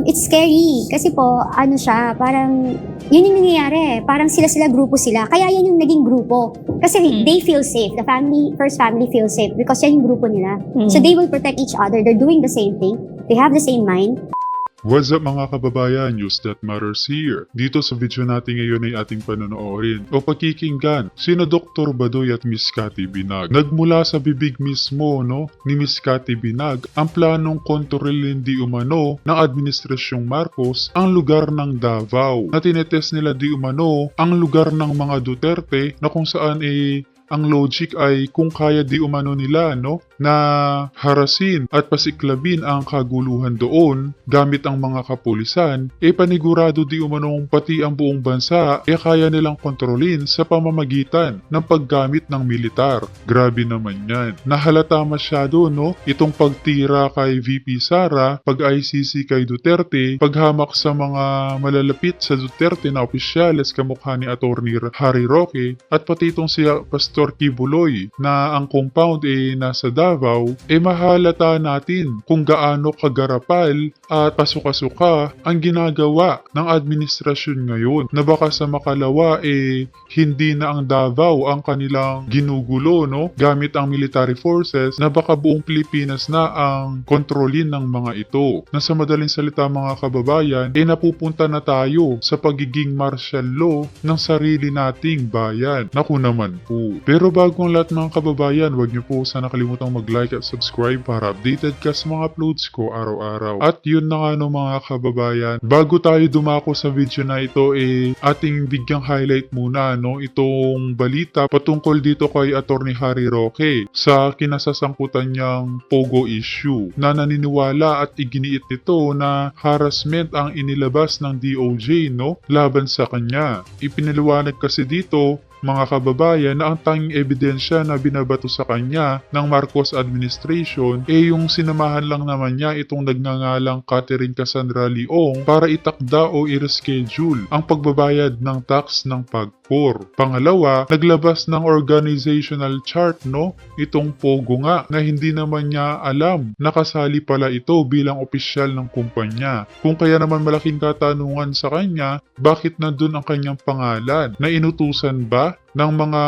It's scary kasi po, ano siya, parang yun yung nangyayari. Parang sila grupo sila. Kaya yan yung naging grupo. Kasi they feel safe. The first family feels safe because yan yung grupo nila. So they will protect each other. They're doing the same thing. They have the same mind. What's up mga kababayan, News That Matters here. Dito sa video natin ngayon ay ating panonoodin o pakikinggan sina Dr. Badoy at Miss Cathy Binag. Nagmula sa bibig mismo ni Miss Cathy Binag ang planong kontrolin di umano ng Administrasyong Marcos ang lugar ng Davao. Na tinetest nila di umano ang lugar ng mga Duterte na kung saan ang logic ay kung kaya di umano nila na harasin at pasiklabin ang kaguluhan doon gamit ang mga kapulisan, panigurado di umanong pati ang buong bansa kaya nilang kontrolin sa pamamagitan ng paggamit ng militar. Grabe naman yan. Nahalata masyado itong pagtira kay VP Sara, pag-ICC kay Duterte, paghamak sa mga malalapit sa Duterte na opisyales kamukha ni Atty. Harry Roque at pati itong si Pastor Kibuloy na ang compound nasa Davao, mahalata natin kung gaano kagarapal at pasuka-suka ang ginagawa ng administrasyon ngayon na baka sa makalawa hindi na ang Davao ang kanilang ginugulo gamit ang military forces na baka buong Pilipinas na ang kontrolin ng mga ito. Na sa madaling salita mga kababayan, napupunta na tayo sa pagiging martial law ng sarili nating bayan. Naku naman po. Pero bago ang lahat mga kababayan, huwag niyo po sana kalimutang mag-like at subscribe para updated ka sa mga uploads ko araw-araw. At yun na nga mga kababayan, bago tayo dumako sa video na ito, ating bigyang highlight muna itong balita patungkol dito kay Atty. Harry Roque sa kinasasangkutan niyang Pogo issue na naniniwala at iginiit nito na harassment ang inilabas ng DOJ laban sa kanya. Ipinaliwanag kasi dito mga kababayan na ang tanging ebidensya na binabato sa kanya ng Marcos administration yung sinamahan lang naman niya itong nagngangalang Catherine Cassandra Leong para itakda o i-reschedule ang pagbabayad ng tax ng PAGCOR. Pangalawa, naglabas ng organizational chart itong Pogo nga na hindi naman niya alam nakasali pala ito bilang opisyal ng kumpanya. Kung kaya naman malaking katanungan sa kanya, bakit nandun ang kanyang pangalan? Na inutusan ba ng mga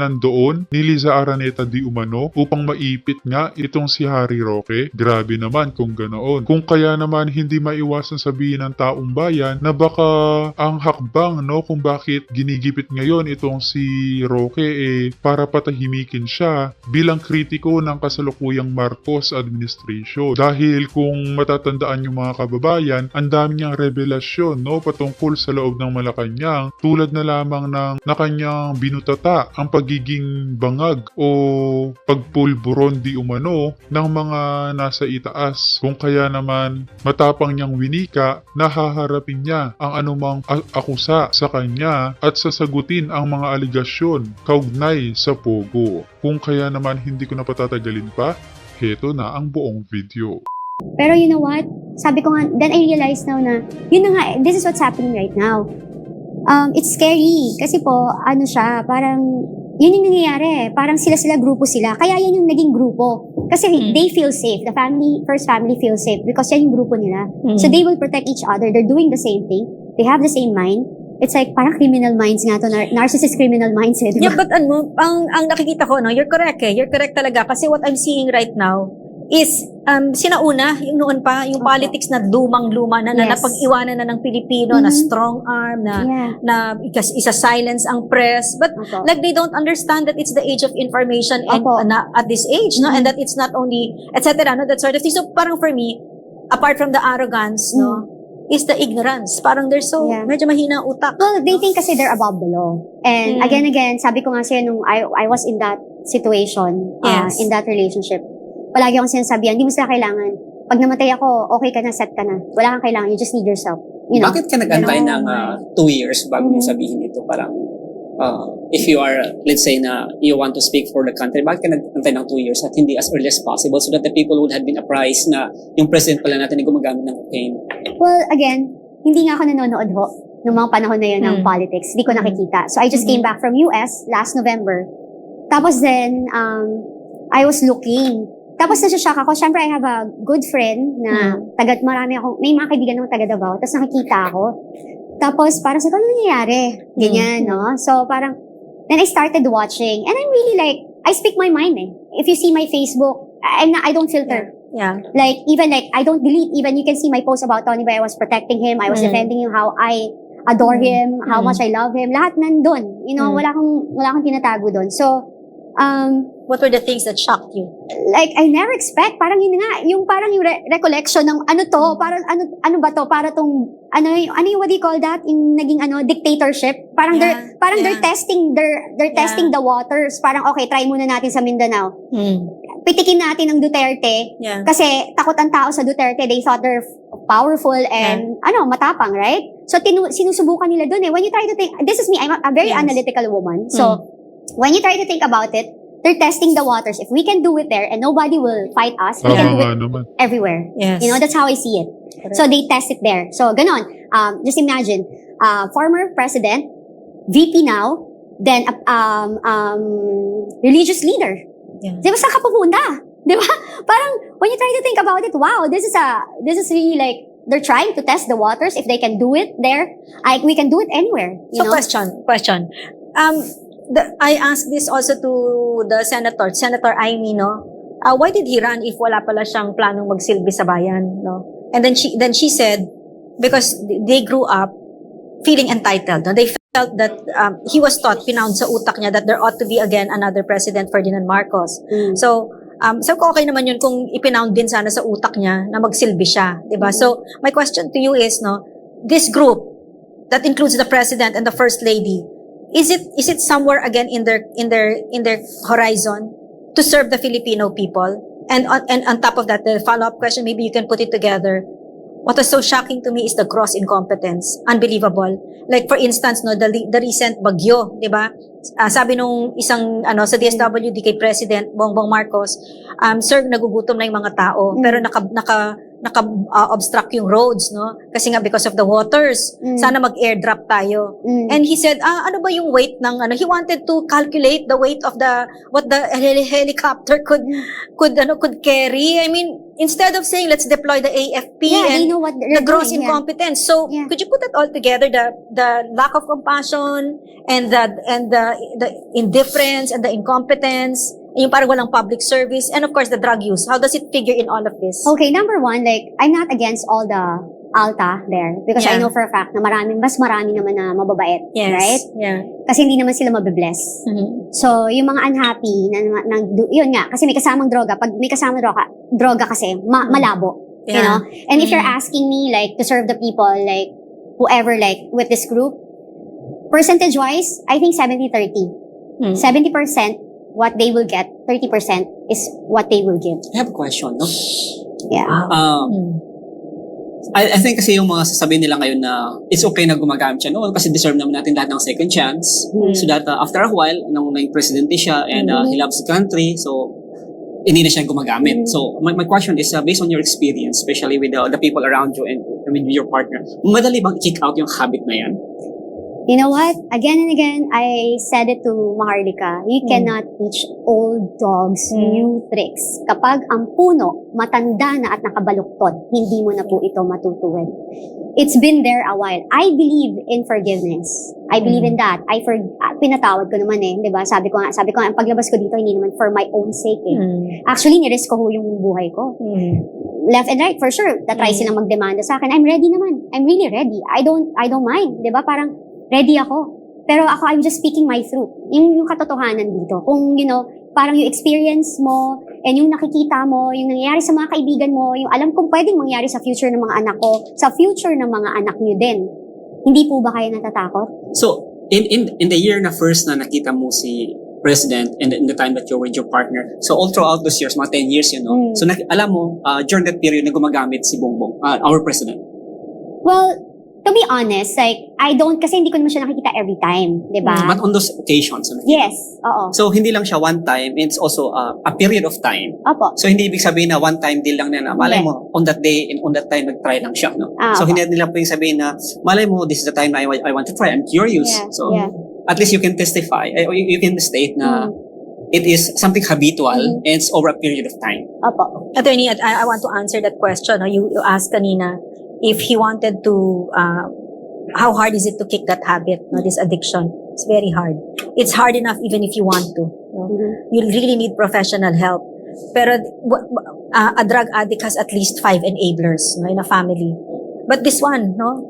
nandoon ni Liza Araneta di umano upang maipit nga itong si Harry Roque? Grabe naman kung ganoon. Kung kaya naman hindi maiwasan sabihin ng taong bayan na baka ang hakbang kung bakit ginigipit ngayon itong si Roque para patahimikin siya bilang kritiko ng kasalukuyang Marcos administration. Dahil kung matatandaan yung mga kababayan, ang dami niyang revelasyon patungkol sa loob ng Malacanang tulad na lamang na kanyang binutata ang pagiging bangag o pagpulburon di umano ng mga nasa itaas. Kung kaya naman matapang niyang winika na haharapin niya ang anumang akusa sa kanya at sasagutin ang mga aligasyon kaugnay sa Pogo. Kung kaya naman hindi ko na patatagalin pa, heto na ang buong video. Pero you know what? Sabi ko nga, then I realized now na, yun na nga, this is what's happening right now. It's scary kasi po, ano siya, parang yun yung nangyayari. Parang sila grupo sila. Kaya yan yung naging grupo. Kasi they feel safe. The first family feels safe because yan yung grupo nila. So they will protect each other. They're doing the same thing. They have the same mind. It's like parang criminal minds nga to, narcissist criminal minds diba? Yeah, but ang nakikita ko, you're correct You're correct talaga. Kasi what I'm seeing right now is sinauna, yung noon pa, yung politics na lumang-luma na napag-iwanan na ng Pilipino, na strong arm, na isa-silence ang press. But like they don't understand that it's the age of information and at this age, and that it's not only, etc., that sort of thing. So parang for me, apart from the arrogance, is the ignorance. Parang they're so, medyo mahina utak. Well, they think kasi they're above the law. And again, sabi ko nga sa'yo nung I was in that situation, in that relationship, palagi akong sinasabihan, hindi mo sila kailangan. Pag namatay ako, okay ka na, set ka na. Wala kang kailangan, you just need yourself. Bakit ka nag-antay ng 2 years bago mo sabihin ito? Parang, if you are, let's say na you want to speak for the country, bakit ka nag-antay ng 2 years at hindi as early as possible so that the people would have been apprised na yung president pala natin ay gumagamit ng cocaine? Well, again, hindi nga ako nanonood noong mga panahon na yun ng politics. Hindi ko nakikita. So I just came back from US last November. Tapos then, I was looking Tapos nasa-shock ako. Siyempre, I have a good friend na may mga kaibigan ng taga Davao. Tapos nakikita ako. Tapos parang sa ano nangyayari? Ganyan, no? So parang, then I started watching. And I'm really like, I speak my mind eh. If you see my Facebook, I don't filter. Yeah. Like, even like, I don't delete. Even you can see my post about Tony Boy. I was protecting him. I was defending him, how I adore him, how much I love him. Lahat nandun. You know, wala akong tinatago dun. So, What were the things that shocked you? like, I never expect, parang yun nga, yung parang yung recollection ng ano to, parang ano ba to, para tong, ano yung, what do you call that? Yung naging dictatorship. Parang they're testing the waters. Parang, okay, try muna natin sa Mindanao. Pitikin natin ang Duterte. Yeah. Kasi takot ang tao sa Duterte. They thought they're powerful and, matapang, right? So, sinusubukan nila dun eh. When you try to think, this is me, I'm a very analytical woman. So, when you try to think about it, they're testing the waters. If we can do it there and nobody will fight us, we can do it naman. everywhere. Yes. You know, that's how I see it. Correct. So, they test it there. So, ganon. Just imagine, former president, VP now, then, religious leader. Yeah. Di ba, saan ka pupunta? Di ba? Parang, when you try to think about it, wow, this is really like, they're trying to test the waters. If they can do it there, we can do it anywhere. You So know? question. I asked this also to the Senator Amy, no? Why did he run if wala pala siyang planong magsilbi sa bayan, no? And then she said, because they grew up feeling entitled. No? They felt that he was taught, pinound sa utak niya, that there ought to be again another President Ferdinand Marcos. So, sabi ko okay naman yun kung ipinound din sana sa utak niya na magsilbi siya, di ba? So, my question to you is, no, this group that includes the President and the First Lady, is it somewhere again in their horizon to serve the Filipino people? And on top of that, the follow-up question, maybe you can put it together. What was so shocking to me is the gross incompetence. Unbelievable. Like for instance, no, the recent bagyo, di ba? Sabi nung isang sa DSWD kay President Bongbong Marcos, sir, nagugutom na yung mga tao, pero obstruct yung roads, no? Kasi nga because of the waters, sana mag-airdrop tayo. And he said, ano ba yung weight ng he wanted to calculate the weight of what the helicopter could carry. I mean, instead of saying let's deploy the AFP they and know what they're the gross doing, incompetence. So, could you put that all together, the lack of compassion and the indifference and the incompetence, yung parang walang public service, and of course the drug use. How does it figure in all of this? Okay, number one, like, I'm not against all the ALTA there because I know for a fact na mas marami naman na mababait, Yes. right? Yeah. Kasi hindi naman sila mabibless. So, yung mga unhappy, yun nga, kasi may kasamang droga. Pag may kasamang droga kasi, malabo. You know? And if you're asking me, like, to serve the people, like, whoever, like, with this group, percentage-wise, I think 70-30. 70% what they will get, 30% is what they will give. I have a question, no? Yeah. I think kasi yung mga sasabihin nila ngayon na it's okay na gumagamit siya noon kasi deserve naman natin lahat ng second chance. So that after a while, nung naging presidente siya and he loves the country, so hindi na siya gumagamit. So my question is, based on your experience, especially with the people around you and with your partner, madali bang i-kick out yung habit na yan? You know what? Again and again, I said it to Maharlika. You cannot teach old dogs new tricks. Kapag ang puno, matanda na at nakabaluktot, hindi mo na po ito matutuwid. It's been there a while. I believe in forgiveness. I believe in that. Pinatawad ko naman eh, 'di ba? Sabi ko, ang paglabas ko dito hindi naman for my own sake eh. Actually, nirisk ko yung buhay ko. Left and right, for sure. Tatry silang magdemanda sa akin. I'm ready naman. I'm really ready. I don't mind, 'di ba? Parang ready ako. Pero ako, I'm just speaking my truth. Yung katotohanan dito. Kung, parang yung experience mo, and yung nakikita mo, yung nangyayari sa mga kaibigan mo, yung alam kong pwedeng mangyari sa future ng mga anak ko, sa future ng mga anak niyo din. Hindi po ba kayo natatakot? So, in the year na first na nakita mo si President and in the time that you're with your partner, so all throughout those years, mga 10 years, so alam mo, during that period na gumagamit si Bongbong, our President. Well, to be honest, like, kasi hindi ko naman siya nakikita every time, di ba? But on those occasions, Yes, oo. So, hindi lang siya one time, it's also a period of time. Opo. So, hindi ibig sabihin na one time deal lang na malay mo, on that day and on that time, nag-try lang siya, no? So, opo. hindi nila po yung sabihin na, malay mo, this is the time na I want to try, I'm curious. Yeah, So, yeah. at least you can testify, you can state na, it is something habitual and it's over a period of time. Opo. Attorney, I want to answer that question. No? You asked kanina if he wanted to, how hard is it to kick that habit, no? This addiction? It's very hard. It's hard enough even if you want to. No? You really need professional help. Pero a drug addict has at least 5 enablers, no, in a family. But this one, no,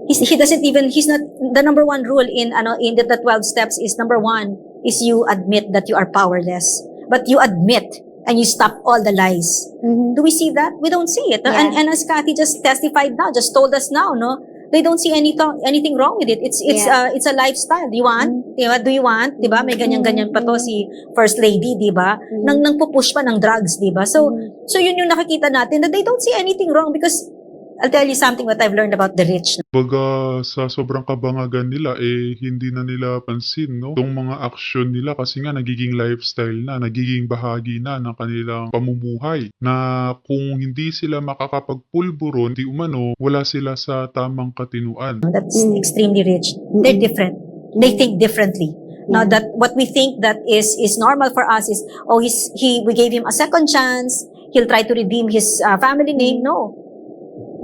he doesn't even. He's not. The number one rule in the 12 steps is, number 1 is you admit that you are powerless, but you admit and you stop all the lies. Do we see that? We don't see it. No? Yeah. And as Kathy just testified now, just told us now, no, they don't see anything wrong with it. It's a lifestyle. Do you want? Diba? Do you want? Diba? May ganyan-ganyan pa to si First Lady, diba? Nang pupush pa ng drugs, diba? So yun yung nakikita natin, that they don't see anything wrong, because I'll tell you something what I've learned about the rich. Baga sa sobrang kabangagan nila, hindi na nila pansin, no? Itong mga aksyon nila kasi nga nagiging lifestyle na, nagiging bahagi na ng kanilang pamumuhay. Na kung hindi sila makakapagpulburon, di umano, wala sila sa tamang katinuan. That's extremely rich. They're different. They think differently. Now that what we think that is normal for us is, we gave him a second chance, he'll try to redeem his family name. No.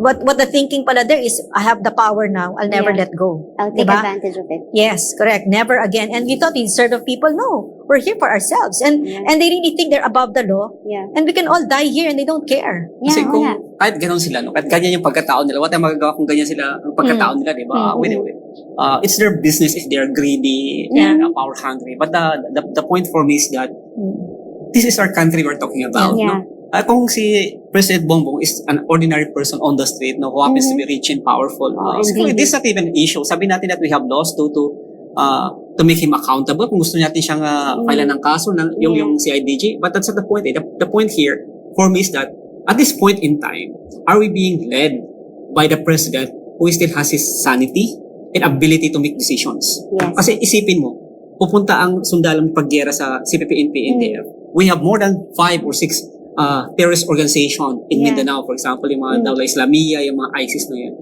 What the thinking pala there is, I have the power now, I'll never let go. I'll take Diba? advantage of it. Yes, correct. Never again. And we thought he'd serve of people. No, we're here for ourselves. And they really think they're above the law. Yeah. And we can all die here and they don't care. Yeah, Kasi kung wala. kahit ganun sila, no? Kahit ganyan yung pagkatao nila, what ang magagawa kung ganyan sila ang pagkatao nila, di ba? It's their business if they're greedy and power hungry. But the point for me is that this is our country we're talking about. Yeah. No? Kung si President Bongbong is an ordinary person on the street, no, who happens to be rich and powerful, siguro this is not even an issue. Sabi natin that we have laws to make him accountable. Kung gusto natin siyang filean ng kaso ng yung CIDG, but that's not the point. The point here for me is that at this point in time, are we being led by the president who still has his sanity and ability to make decisions? Yes. Kasi isipin mo, pupunta ang sundalang paggera sa CPP, NP, NDF. We have more than 5 or 6 terrorist organization in Mindanao, for example, yung mga Dawla Islamiyya, yung mga ISIS na yun.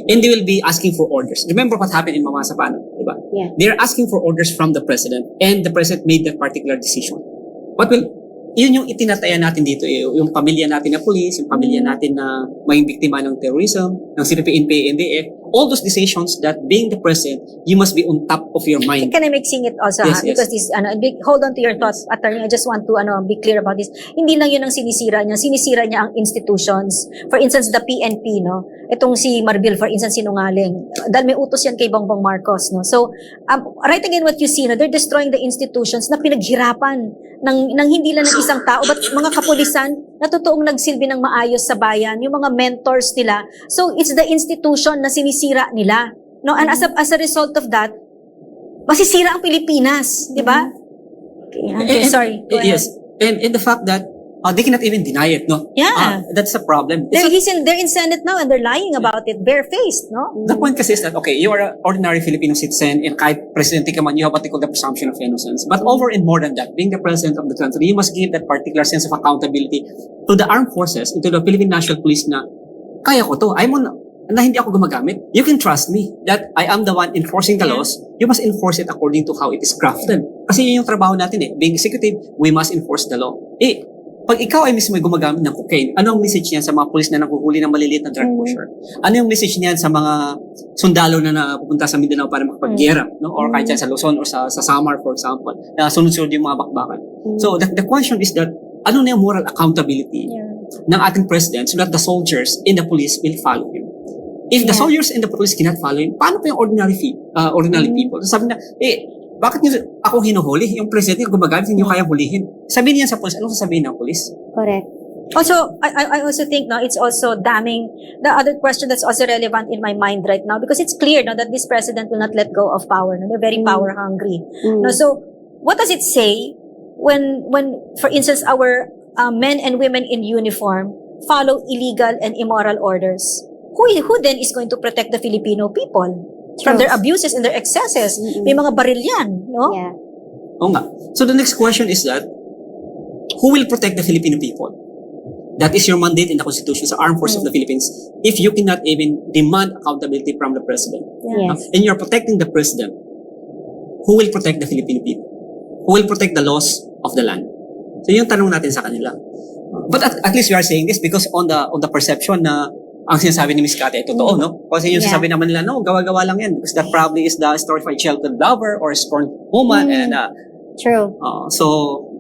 And they will be asking for orders. Remember what happened in Mama Sapano, di ba? Yeah. They're asking for orders from the president, and the president made that particular decision. Yun yung itinataya natin dito, yung pamilya natin na police, yung pamilya natin na maging biktima ng terrorism, ng CPP, NPA, NDF, all those decisions that being the president, you must be on top of your mind. Can I mixing it also, Yes, ha? yes. Because this, hold on to your thoughts, attorney. I just want to be clear about this. Hindi lang yun ang sinisira niya. Sinisira niya ang institutions. For instance, the PNP, no? Itong si Marbil, for instance, sinungaling. Dahil may utos yan kay Bongbong Marcos, no? So, right again, what you see, no? They're destroying the institutions na pinaghirapan ng hindi lang ng isang tao, but mga kapulisan na totoong nagsilbi ng maayos sa bayan, yung mga mentors nila. So, it's the institution na sinisira nila. No? And as a result of that, masisira ang Pilipinas, di ba? Okay, sorry. Go ahead. Yes, and the fact that they cannot even deny it, no? Yeah. That's the problem. They're in Senate now and they're lying about it, barefaced, no? The point kasi is that, okay, you are an ordinary Filipino citizen and kahit presidente ka man, you have what they call the presumption of innocence. But over and more than that, being the president of the country, you must give that particular sense of accountability to the armed forces and to the Philippine National Police na, kaya ko to, na hindi ako gumagamit. You can trust me that I am the one enforcing the laws. You must enforce it according to how it is crafted. Kasi yun yung trabaho natin Being executive, we must enforce the law. Pag ikaw ay mismo ay gumagamit ng cocaine, ano ang message niyan sa mga pulis na nakuhuli ng maliliit na drug pusher? Ano yung message niyan sa mga sundalo na napupunta sa Mindanao para makapag-gera, no? Or kahit yan sa Luzon or sa Samar, for example, na sunod-sunod yung mga bakbakan. So, the question is that, ano na yung moral accountability ng ating president so that the soldiers and the police will follow him? If the soldiers and the police cannot follow him, paano pa yung ordinary people? Sabi na, bakit niyo ako hinuhuli? Yung presidente yung gumagamit, hindi niyo kaya hulihin. Sabihin niya sa police, anong sasabihin ng police? Correct. Also, I also think now it's also damning. The other question that's also relevant in my mind right now, because it's clear now that this president will not let go of power. No? They're very power hungry. No, so what does it say when for instance, our men and women in uniform follow illegal and immoral orders? Who then is going to protect the Filipino people from their abuses and their excesses? May mga baril yan, no? Yeah. Oo nga. So the next question is that, who will protect the Filipino people? That is your mandate in the Constitution, sa Armed Forces of the Philippines, if you cannot even demand accountability from the president. Yes. And you're protecting the president, who will protect the Filipino people? who will protect the laws of the land? So yung tanong natin sa kanila. But at least we are saying this because on the perception na ang sinasabi ni Miss Cathy ay totoo, no? Kasi yung Yeah. sasabi naman nila, no, gawa-gawa lang yan because that probably is the story of a sheltered lover or a scorned woman. And True.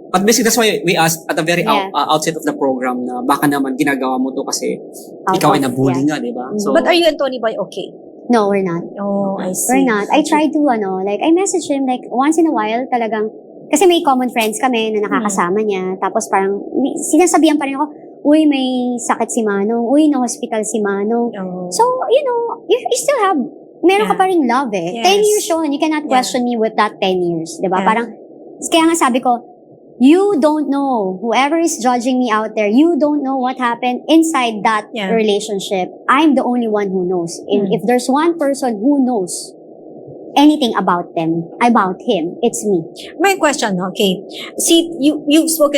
but basically that's why we asked at the very Yeah. outset of the program na baka naman ginagawa mo to kasi ikaw ay nabully nga, di ba? So, But are you and Tony Boy okay? No, we're not. Oh, I see. We're not. I tried to, I message him, like, once in a while, talagang, kasi may common friends kami na nakakasama niya. Tapos parang, sinasabihan pa rin ako, uy, may sakit si Manong. Uy, na-hospital si Manong. Oh. So, you still have, meron ka Yeah. pa rin love eh. Yes. 10 years yun, you cannot Yeah. question me with that 10 years. Diba? Yeah. Parang, kaya nga sabi ko, you don't know, whoever is judging me out there, you don't know what happened inside that Yeah. relationship. I'm the only one who knows. If there's one person who knows anything about him, it's me. My question, okay. See, you've spoken